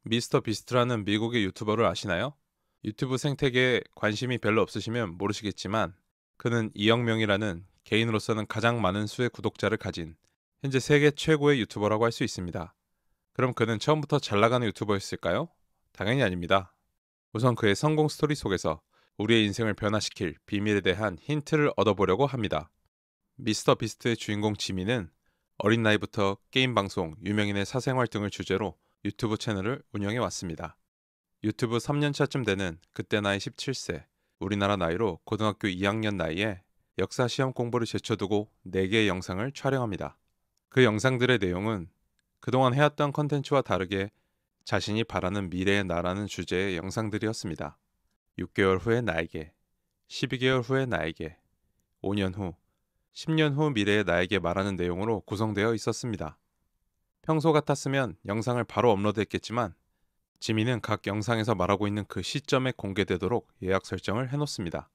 미스터 비스트라는 미국의 유튜버를 아시나요? 유튜브 생태계에 관심이 별로 없으시면 모르시겠지만 그는 2억 명이라는 개인으로서는 가장 많은 수의 구독자를 가진 현재 세계 최고의 유튜버라고 할 수 있습니다. 그럼 그는 처음부터 잘 나가는 유튜버였을까요? 당연히 아닙니다. 우선 그의 성공 스토리 속에서 우리의 인생을 변화시킬 비밀에 대한 힌트를 얻어보려고 합니다. 미스터 비스트의 주인공 지미는 어린 나이부터 게임 방송, 유명인의 사생활 등을 주제로 유튜브 채널을 운영해 왔습니다. 유튜브 3년차쯤 되는 그때 나이 17세, 우리나라 나이로 고등학교 2학년 나이에 역사 시험 공부를 제쳐두고 4개의 영상을 촬영합니다. 그 영상들의 내용은 그동안 해왔던 컨텐츠와 다르게 자신이 바라는 미래의 나라는 주제의 영상들이었습니다. 6개월 후의 나에게, 12개월 후의 나에게, 5년 후, 10년 후 미래의 나에게 말하는 내용으로 구성되어 있었습니다. 평소 같았으면 영상을 바로 업로드했겠지만 지민은 각 영상에서 말하고 있는 그 시점에 공개되도록 예약 설정을 해놓습니다.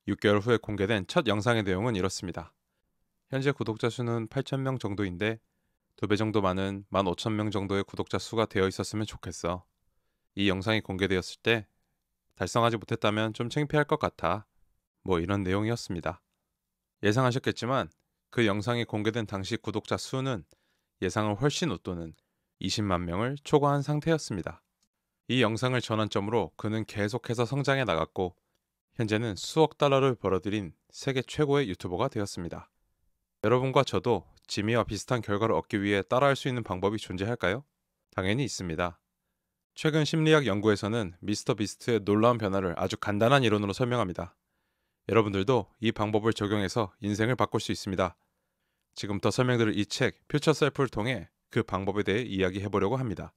6개월 후에 공개된 첫 영상의 내용은 이렇습니다. 현재 구독자 수는 8,000명 정도인데 2배 정도 많은 15,000명 정도의 구독자 수가 되어 있었으면 좋겠어. 이 영상이 공개되었을 때 달성하지 못했다면 좀 창피할 것 같아. 뭐 이런 내용이었습니다. 예상하셨겠지만 그 영상이 공개된 당시 구독자 수는 예상을 훨씬 웃도는 20만 명을 초과한 상태였습니다. 이 영상을 전환점으로 그는 계속해서 성장해 나갔고 현재는 수억 달러를 벌어들인 세계 최고의 유튜버가 되었습니다. 여러분과 저도 지미와 비슷한 결과를 얻기 위해 따라할 수 있는 방법이 존재할까요? 당연히 있습니다. 최근 심리학 연구에서는 미스터 비스트의 놀라운 변화를 아주 간단한 이론으로 설명합니다. 여러분들도 이 방법을 적용해서 인생을 바꿀 수 있습니다. 지금부터 설명드릴 이 책 퓨처 셀프를 통해 그 방법에 대해 이야기해 보려고 합니다.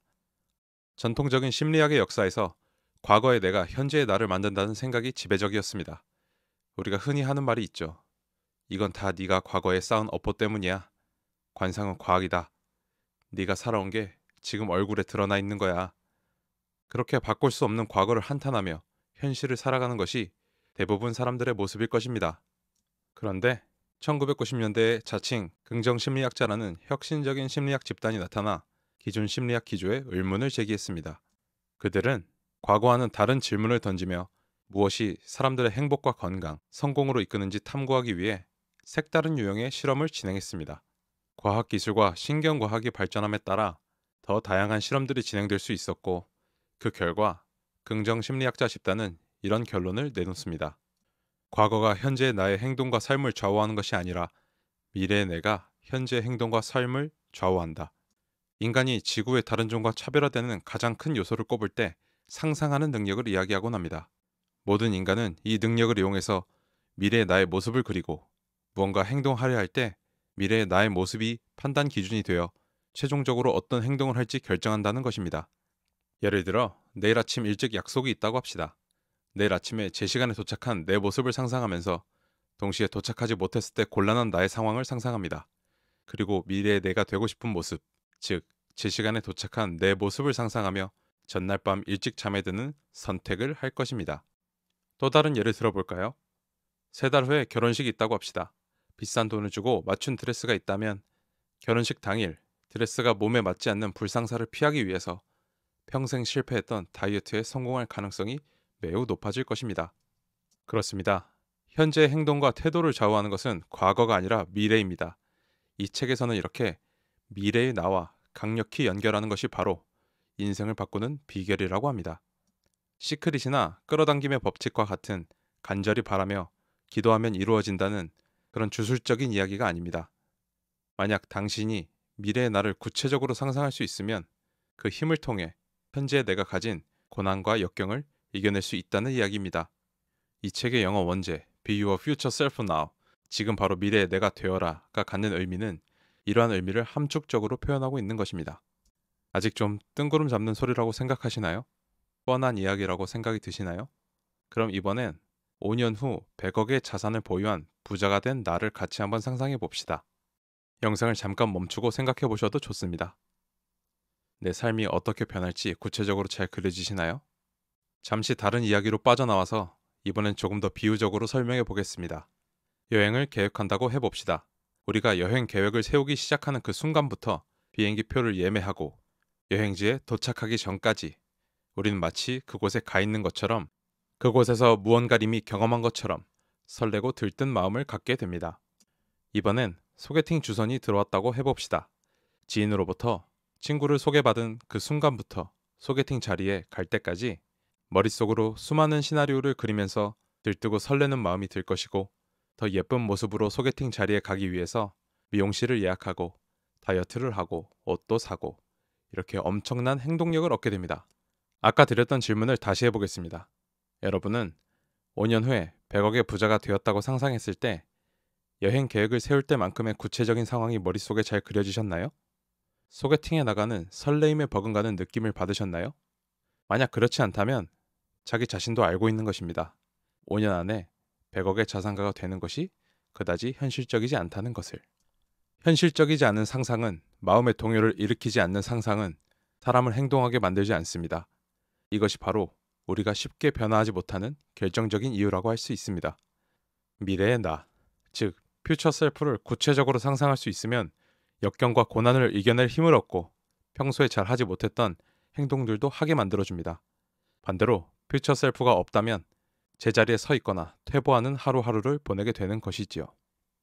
전통적인 심리학의 역사에서 과거의 내가 현재의 나를 만든다는 생각이 지배적이었습니다. 우리가 흔히 하는 말이 있죠. 이건 다 네가 과거에 쌓은 업보 때문이야. 관상은 과학이다. 네가 살아온 게 지금 얼굴에 드러나 있는 거야. 그렇게 바꿀 수 없는 과거를 한탄하며 현실을 살아가는 것이 대부분 사람들의 모습일 것입니다. 그런데 1990년대에 자칭 긍정심리학자라는 혁신적인 심리학 집단이 나타나 기존 심리학 기조에 의문을 제기했습니다. 그들은 과거와는 다른 질문을 던지며 무엇이 사람들의 행복과 건강, 성공으로 이끄는지 탐구하기 위해 색다른 유형의 실험을 진행했습니다. 과학기술과 신경과학이 발전함에 따라 더 다양한 실험들이 진행될 수 있었고 그 결과 긍정심리학자 집단은 이런 결론을 내놓습니다. 과거가 현재의 나의 행동과 삶을 좌우하는 것이 아니라 미래의 내가 현재의 행동과 삶을 좌우한다. 인간이 지구의 다른 종과 차별화되는 가장 큰 요소를 꼽을 때 상상하는 능력을 이야기하곤 합니다. 모든 인간은 이 능력을 이용해서 미래의 나의 모습을 그리고 무언가 행동하려 할 때 미래의 나의 모습이 판단 기준이 되어 최종적으로 어떤 행동을 할지 결정한다는 것입니다. 예를 들어 내일 아침 일찍 약속이 있다고 합시다. 내일 아침에 제 시간에 도착한 내 모습을 상상하면서 동시에 도착하지 못했을 때 곤란한 나의 상황을 상상합니다. 그리고 미래의 내가 되고 싶은 모습, 즉, 제 시간에 도착한 내 모습을 상상하며 전날 밤 일찍 잠에 드는 선택을 할 것입니다. 또 다른 예를 들어볼까요? 3달 후에 결혼식이 있다고 합시다. 비싼 돈을 주고 맞춘 드레스가 있다면 결혼식 당일 드레스가 몸에 맞지 않는 불상사를 피하기 위해서 평생 실패했던 다이어트에 성공할 가능성이 매우 높아질 것입니다. 그렇습니다. 현재의 행동과 태도를 좌우하는 것은 과거가 아니라 미래입니다. 이 책에서는 이렇게 미래의 나와 강력히 연결하는 것이 바로 인생을 바꾸는 비결이라고 합니다. 시크릿이나 끌어당김의 법칙과 같은 간절히 바라며 기도하면 이루어진다는 그런 주술적인 이야기가 아닙니다. 만약 당신이 미래의 나를 구체적으로 상상할 수 있으면 그 힘을 통해 현재의 내가 가진 고난과 역경을 이겨낼 수 있다는 이야기입니다. 이 책의 영어 원제 Be Your Future Self Now, 지금 바로 미래의 내가 되어라가 갖는 의미는 이러한 의미를 함축적으로 표현하고 있는 것입니다. 아직 좀 뜬구름 잡는 소리라고 생각하시나요? 뻔한 이야기라고 생각이 드시나요? 그럼 이번엔 5년 후 100억의 자산을 보유한 부자가 된 나를 같이 한번 상상해 봅시다. 영상을 잠깐 멈추고 생각해 보셔도 좋습니다. 내 삶이 어떻게 변할지 구체적으로 잘 그려지시나요? 잠시 다른 이야기로 빠져나와서 이번엔 조금 더 비유적으로 설명해 보겠습니다. 여행을 계획한다고 해봅시다. 우리가 여행 계획을 세우기 시작하는 그 순간부터 비행기 표를 예매하고 여행지에 도착하기 전까지 우리는 마치 그곳에 가 있는 것처럼 그곳에서 무언가를 이미 경험한 것처럼 설레고 들뜬 마음을 갖게 됩니다. 이번엔 소개팅 주선이 들어왔다고 해봅시다. 지인으로부터 친구를 소개받은 그 순간부터 소개팅 자리에 갈 때까지 머릿속으로 수많은 시나리오를 그리면서 들뜨고 설레는 마음이 들 것이고, 더 예쁜 모습으로 소개팅 자리에 가기 위해서 미용실을 예약하고 다이어트를 하고 옷도 사고 이렇게 엄청난 행동력을 얻게 됩니다. 아까 드렸던 질문을 다시 해보겠습니다. 여러분은 5년 후에 100억의 부자가 되었다고 상상했을 때 여행 계획을 세울 때만큼의 구체적인 상황이 머릿속에 잘 그려지셨나요? 소개팅에 나가는 설레임에 버금가는 느낌을 받으셨나요? 만약 그렇지 않다면 자기 자신도 알고 있는 것입니다. 5년 안에 100억의 자산가가 되는 것이 그다지 현실적이지 않다는 것을. 현실적이지 않은 상상은, 마음의 동요를 일으키지 않는 상상은 사람을 행동하게 만들지 않습니다. 이것이 바로 우리가 쉽게 변화하지 못하는 결정적인 이유라고 할 수 있습니다. 미래의 나, 즉 퓨처 셀프를 구체적으로 상상할 수 있으면 역경과 고난을 이겨낼 힘을 얻고 평소에 잘 하지 못했던 행동들도 하게 만들어줍니다. 반대로 퓨처 셀프가 없다면 제자리에 서 있거나 퇴보하는 하루하루를 보내게 되는 것이지요.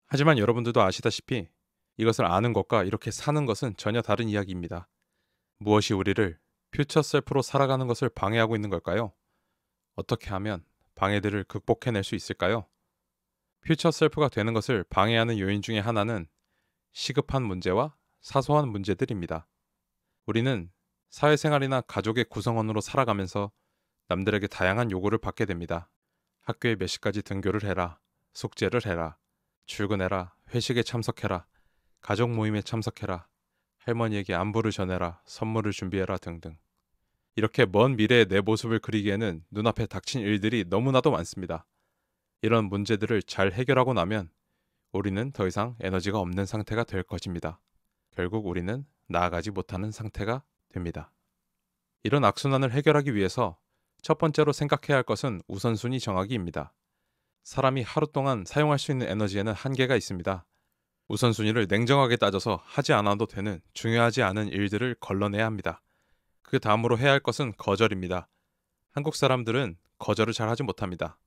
하지만 여러분들도 아시다시피 이것을 아는 것과 이렇게 사는 것은 전혀 다른 이야기입니다. 무엇이 우리를 퓨처 셀프로 살아가는 것을 방해하고 있는 걸까요? 어떻게 하면 방해들을 극복해낼 수 있을까요? 퓨처 셀프가 되는 것을 방해하는 요인 중에 하나는 시급한 문제와 사소한 문제들입니다. 우리는 사회생활이나 가족의 구성원으로 살아가면서 남들에게 다양한 요구를 받게 됩니다. 학교에 몇 시까지 등교를 해라, 숙제를 해라, 출근해라, 회식에 참석해라, 가족 모임에 참석해라, 할머니에게 안부를 전해라, 선물을 준비해라 등등. 이렇게 먼 미래의 내 모습을 그리기에는 눈앞에 닥친 일들이 너무나도 많습니다. 이런 문제들을 잘 해결하고 나면 우리는 더 이상 에너지가 없는 상태가 될 것입니다. 결국 우리는 나아가지 못하는 상태가 됩니다. 이런 악순환을 해결하기 위해서 첫 번째로 생각해야 할 것은 우선순위 정하기입니다. 사람이 하루 동안 사용할 수 있는 에너지에는 한계가 있습니다. 우선순위를 냉정하게 따져서 하지 않아도 되는 중요하지 않은 일들을 걸러내야 합니다. 그 다음으로 해야 할 것은 거절입니다. 한국 사람들은 거절을 잘 하지 못합니다.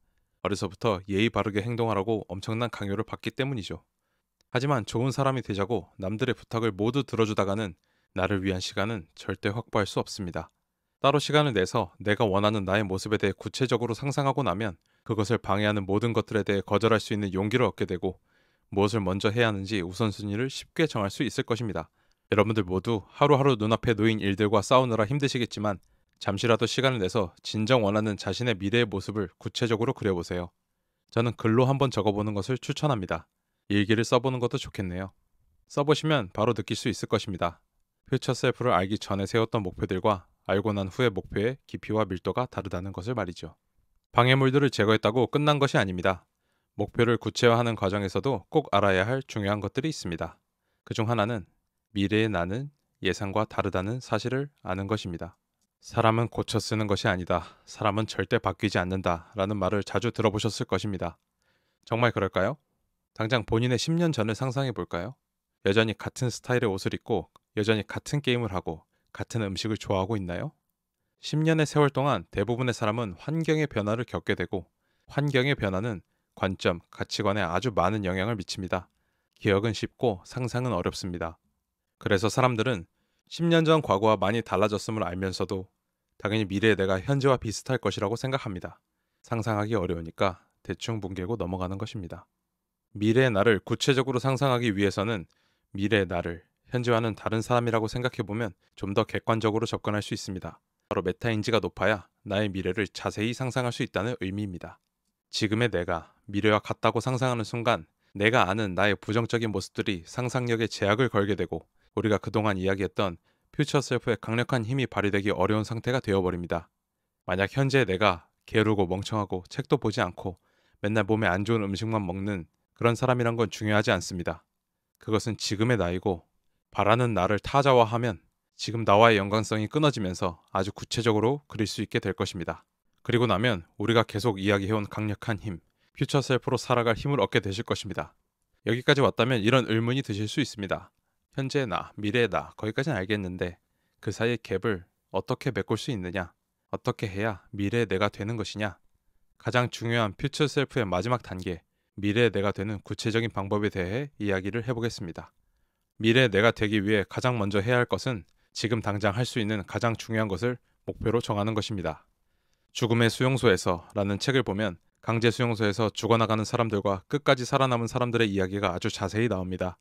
어려서부터 예의 바르게 행동하라고 엄청난 강요를 받기 때문이죠. 하지만 좋은 사람이 되자고 남들의 부탁을 모두 들어주다가는 나를 위한 시간은 절대 확보할 수 없습니다. 따로 시간을 내서 내가 원하는 나의 모습에 대해 구체적으로 상상하고 나면 그것을 방해하는 모든 것들에 대해 거절할 수 있는 용기를 얻게 되고, 무엇을 먼저 해야 하는지 우선순위를 쉽게 정할 수 있을 것입니다. 여러분들 모두 하루하루 눈앞에 놓인 일들과 싸우느라 힘드시겠지만 잠시라도 시간을 내서 진정 원하는 자신의 미래의 모습을 구체적으로 그려보세요. 저는 글로 한번 적어보는 것을 추천합니다. 일기를 써보는 것도 좋겠네요. 써보시면 바로 느낄 수 있을 것입니다. 퓨처 셀프를 알기 전에 세웠던 목표들과 알고 난 후의 목표의 깊이와 밀도가 다르다는 것을 말이죠. 방해물들을 제거했다고 끝난 것이 아닙니다. 목표를 구체화하는 과정에서도 꼭 알아야 할 중요한 것들이 있습니다. 그중 하나는 미래의 나는 예상과 다르다는 사실을 아는 것입니다. 사람은 고쳐 쓰는 것이 아니다. 사람은 절대 바뀌지 않는다. 라는 말을 자주 들어보셨을 것입니다. 정말 그럴까요? 당장 본인의 10년 전을 상상해 볼까요? 여전히 같은 스타일의 옷을 입고 여전히 같은 게임을 하고 같은 음식을 좋아하고 있나요? 10년의 세월 동안 대부분의 사람은 환경의 변화를 겪게 되고, 환경의 변화는 관점, 가치관에 아주 많은 영향을 미칩니다. 기억은 쉽고 상상은 어렵습니다. 그래서 사람들은 10년 전 과거와 많이 달라졌음을 알면서도 당연히 미래의 내가 현재와 비슷할 것이라고 생각합니다. 상상하기 어려우니까 대충 뭉개고 넘어가는 것입니다. 미래의 나를 구체적으로 상상하기 위해서는 미래의 나를 현재와는 다른 사람이라고 생각해보면 좀 더 객관적으로 접근할 수 있습니다. 바로 메타인지가 높아야 나의 미래를 자세히 상상할 수 있다는 의미입니다. 지금의 내가 미래와 같다고 상상하는 순간 내가 아는 나의 부정적인 모습들이 상상력에 제약을 걸게 되고, 우리가 그동안 이야기했던 퓨처 셀프의 강력한 힘이 발휘되기 어려운 상태가 되어버립니다. 만약 현재 내가 게으르고 멍청하고 책도 보지 않고 맨날 몸에 안 좋은 음식만 먹는 그런 사람이란 건 중요하지 않습니다. 그것은 지금의 나이고, 바라는 나를 타자화하면 지금 나와의 연관성이 끊어지면서 아주 구체적으로 그릴 수 있게 될 것입니다. 그리고 나면 우리가 계속 이야기해온 강력한 힘, 퓨처 셀프로 살아갈 힘을 얻게 되실 것입니다. 여기까지 왔다면 이런 의문이 드실 수 있습니다. 현재의 나, 미래의 나, 거기까지는 알겠는데 그 사이의 갭을 어떻게 메꿀 수 있느냐? 어떻게 해야 미래의 내가 되는 것이냐? 가장 중요한 퓨처 셀프의 마지막 단계, 미래의 내가 되는 구체적인 방법에 대해 이야기를 해보겠습니다. 미래의 내가 되기 위해 가장 먼저 해야 할 것은 지금 당장 할 수 있는 가장 중요한 것을 목표로 정하는 것입니다. 죽음의 수용소에서 라는 책을 보면 강제 수용소에서 죽어나가는 사람들과 끝까지 살아남은 사람들의 이야기가 아주 자세히 나옵니다.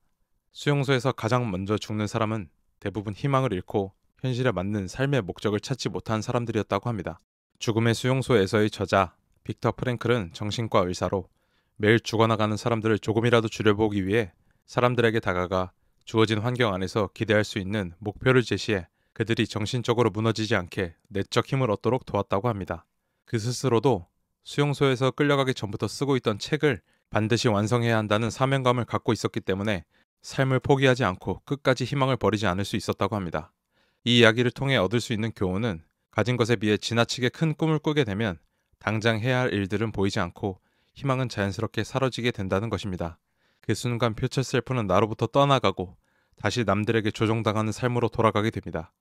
수용소에서 가장 먼저 죽는 사람은 대부분 희망을 잃고 현실에 맞는 삶의 목적을 찾지 못한 사람들이었다고 합니다. 죽음의 수용소에서의 저자 빅터 프랭클은 정신과 의사로 매일 죽어나가는 사람들을 조금이라도 줄여보기 위해 사람들에게 다가가 주어진 환경 안에서 기대할 수 있는 목표를 제시해 그들이 정신적으로 무너지지 않게 내적 힘을 얻도록 도왔다고 합니다. 그 스스로도 수용소에서 끌려가기 전부터 쓰고 있던 책을 반드시 완성해야 한다는 사명감을 갖고 있었기 때문에 삶을 포기하지 않고 끝까지 희망을 버리지 않을 수 있었다고 합니다. 이 이야기를 통해 얻을 수 있는 교훈은 가진 것에 비해 지나치게 큰 꿈을 꾸게 되면 당장 해야 할 일들은 보이지 않고 희망은 자연스럽게 사라지게 된다는 것입니다. 그 순간 퓨처 셀프는 나로부터 떠나가고 다시 남들에게 조종당하는 삶으로 돌아가게 됩니다.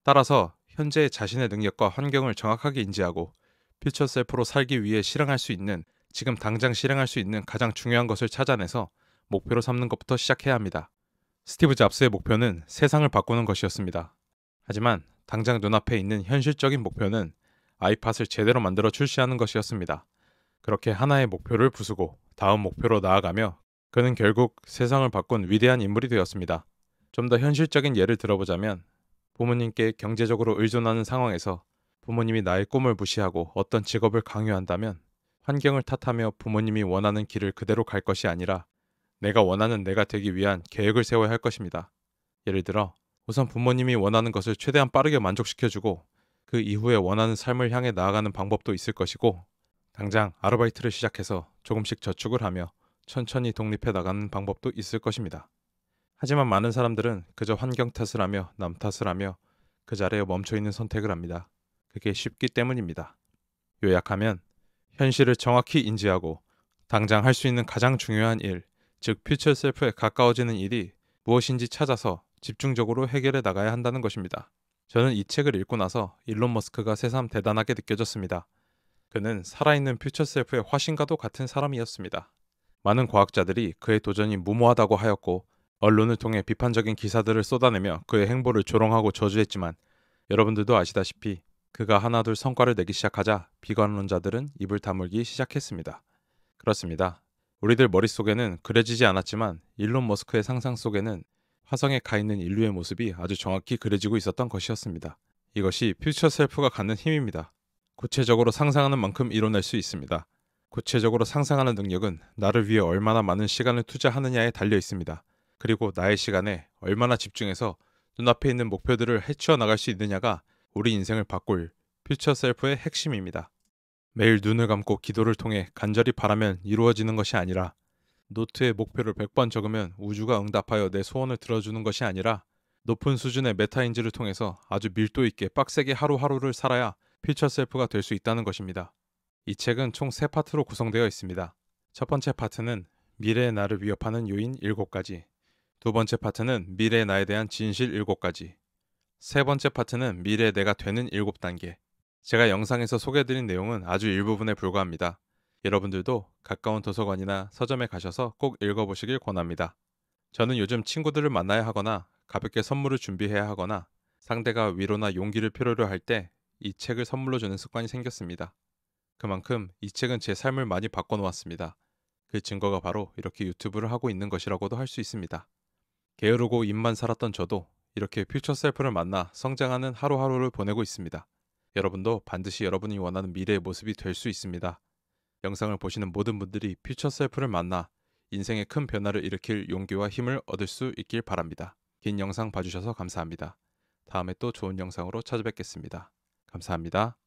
따라서 현재의 자신의 능력과 환경을 정확하게 인지하고 퓨처 셀프로 살기 위해 실행할 수 있는, 지금 당장 실행할 수 있는 가장 중요한 것을 찾아내서 목표로 삼는 것부터 시작해야 합니다. 스티브 잡스의 목표는 세상을 바꾸는 것이었습니다. 하지만 당장 눈앞에 있는 현실적인 목표는 아이팟을 제대로 만들어 출시하는 것이었습니다. 그렇게 하나의 목표를 부수고 다음 목표로 나아가며 그는 결국 세상을 바꾼 위대한 인물이 되었습니다. 좀 더 현실적인 예를 들어보자면 부모님께 경제적으로 의존하는 상황에서 부모님이 나의 꿈을 무시하고 어떤 직업을 강요한다면 환경을 탓하며 부모님이 원하는 길을 그대로 갈 것이 아니라 내가 원하는 내가 되기 위한 계획을 세워야 할 것입니다. 예를 들어 우선 부모님이 원하는 것을 최대한 빠르게 만족시켜주고 그 이후에 원하는 삶을 향해 나아가는 방법도 있을 것이고, 당장 아르바이트를 시작해서 조금씩 저축을 하며 천천히 독립해 나가는 방법도 있을 것입니다. 하지만 많은 사람들은 그저 환경 탓을 하며 남 탓을 하며 그 자리에 멈춰있는 선택을 합니다. 그게 쉽기 때문입니다. 요약하면 현실을 정확히 인지하고 당장 할 수 있는 가장 중요한 일, 즉 퓨처 셀프에 가까워지는 일이 무엇인지 찾아서 집중적으로 해결해 나가야 한다는 것입니다. 저는 이 책을 읽고 나서 일론 머스크가 새삼 대단하게 느껴졌습니다. 그는 살아있는 퓨처 셀프의 화신과도 같은 사람이었습니다. 많은 과학자들이 그의 도전이 무모하다고 하였고 언론을 통해 비판적인 기사들을 쏟아내며 그의 행보를 조롱하고 저주했지만 여러분들도 아시다시피 그가 하나둘 성과를 내기 시작하자 비관론자들은 입을 다물기 시작했습니다. 그렇습니다. 우리들 머릿속에는 그려지지 않았지만 일론 머스크의 상상 속에는 화성에 가 있는 인류의 모습이 아주 정확히 그려지고 있었던 것이었습니다. 이것이 퓨처 셀프가 갖는 힘입니다. 구체적으로 상상하는 만큼 이뤄낼 수 있습니다. 구체적으로 상상하는 능력은 나를 위해 얼마나 많은 시간을 투자하느냐에 달려 있습니다. 그리고 나의 시간에 얼마나 집중해서 눈앞에 있는 목표들을 헤쳐 나갈 수 있느냐가 우리 인생을 바꿀 퓨처 셀프의 핵심입니다. 매일 눈을 감고 기도를 통해 간절히 바라면 이루어지는 것이 아니라, 노트에 목표를 100번 적으면 우주가 응답하여 내 소원을 들어주는 것이 아니라, 높은 수준의 메타인지를 통해서 아주 밀도 있게 빡세게 하루하루를 살아야 퓨처 셀프가 될 수 있다는 것입니다. 이 책은 총 3파트로 구성되어 있습니다. 첫 번째 파트는 미래의 나를 위협하는 요인 7가지, 두 번째 파트는 미래의 나에 대한 진실 7가지, 세 번째 파트는 미래의 내가 되는 7단계. 제가 영상에서 소개해드린 내용은 아주 일부분에 불과합니다. 여러분들도 가까운 도서관이나 서점에 가셔서 꼭 읽어보시길 권합니다. 저는 요즘 친구들을 만나야 하거나 가볍게 선물을 준비해야 하거나 상대가 위로나 용기를 필요로 할 때 이 책을 선물로 주는 습관이 생겼습니다. 그만큼 이 책은 제 삶을 많이 바꿔놓았습니다. 그 증거가 바로 이렇게 유튜브를 하고 있는 것이라고도 할 수 있습니다. 게으르고 입만 살았던 저도 이렇게 퓨처 셀프를 만나 성장하는 하루하루를 보내고 있습니다. 여러분도 반드시 여러분이 원하는 미래의 모습이 될 수 있습니다. 영상을 보시는 모든 분들이 퓨처 셀프를 만나 인생에 큰 변화를 일으킬 용기와 힘을 얻을 수 있길 바랍니다. 긴 영상 봐주셔서 감사합니다. 다음에 또 좋은 영상으로 찾아뵙겠습니다. 감사합니다.